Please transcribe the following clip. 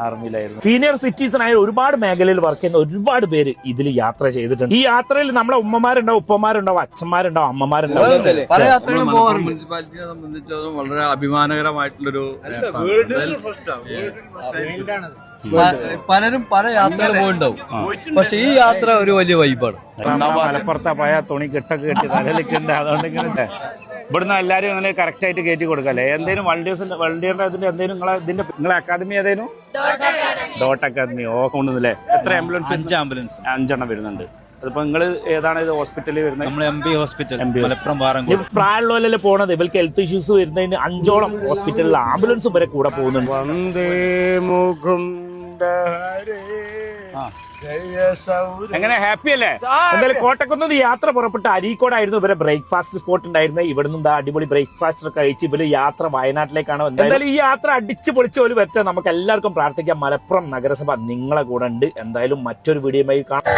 ആർമിയിലായിരുന്നു. Senior citizen ആയ ഒരുപാട് മേഖലയിൽ വർക്ക് ചെയ്യുന്ന ഒരുപാട് പേര് ഇതിൽ യാത്ര ചെയ്തിട്ടുണ്ട്. ഈ യാത്രയിൽ നമ്മളെ ഉമ്മമാരുണ്ടാവും, ഉപ്പമാരുണ്ടാവും, അച്ഛന്മാരുണ്ടാവും, അമ്മമാരുണ്ടാവും. മുനിസിപ്പാലിറ്റിയെ സംബന്ധിച്ചതും വളരെ അഭിമാനകരമായിട്ടുള്ളൊരു പലരും പല യാത്രകൾ പോയിണ്ടാവും. പക്ഷെ ഈ യാത്ര ഒരു വലിയ വൈബാണ്. മലപ്പുറത്തെ പഴയ തുണി കെട്ടൊക്കെ കെട്ടി തലലിക്കുന്നുണ്ട്. അതുകൊണ്ട് ഇങ്ങനെ ഇവിടുന്ന് എല്ലാരും അങ്ങനെ കറക്റ്റ് ആയിട്ട് കയറ്റി കൊടുക്കല്ലേ. എന്തേലും വണ്ടിയുടെ അതിന്റെ എന്തേലും നിങ്ങളെ അക്കാദമി ഏതേനും ഡോട്ട് അക്കാദമി കൊണ്ടുവന്നില്ലേ? എത്ര ആംബുലൻസ്? 5 ആംബുലൻസ് 5 വരുന്നുണ്ട്. അതിപ്പോ നിങ്ങൾ ഏതാണ് ഇത് ഹോസ്പിറ്റലിൽ വരുന്നത്? നമ്മൾ MB ഹോസ്പിറ്റൽ മലപ്പുറം വാറങ്കോട്. പ്രായമുള്ളവരല്ലേ പോണത്. ഇവർക്ക് ഹെൽത്ത് ഇഷ്യൂസ് വരുന്നതിന് 5ഓളം ഹോസ്പിറ്റലിൽ ആംബുലൻസ് വരെ കൂടെ പോകുന്നുണ്ട്. എങ്ങനെ ഹാപ്പി അല്ലേ? എന്തായാലും കോട്ടക്കുന്ന് യാത്ര പുറപ്പെട്ട് അരീക്കോടായിരുന്നു ഇവരെ ബ്രേക്ക്ഫാസ്റ്റ് സ്പോട്ട് ഉണ്ടായിരുന്നത്. ഇവിടുന്ന് എന്താ അടിപൊളി ബ്രേക്ക്ഫാസ്റ്റ് ഒക്കെ കഴിച്ച് ഇവര് യാത്ര വയനാട്ടിലേക്കാണ്. എന്തായാലും ഈ യാത്ര അടിച്ചു പൊളിച്ച് ഒരു വെച്ച നമുക്ക് എല്ലാവർക്കും പ്രാർത്ഥിക്കാം. മലപ്പുറം നഗരസഭ നിങ്ങളെ കൂടെ ഉണ്ട്. എന്തായാലും മറ്റൊരു വീഡിയോയുമായി കാണാം.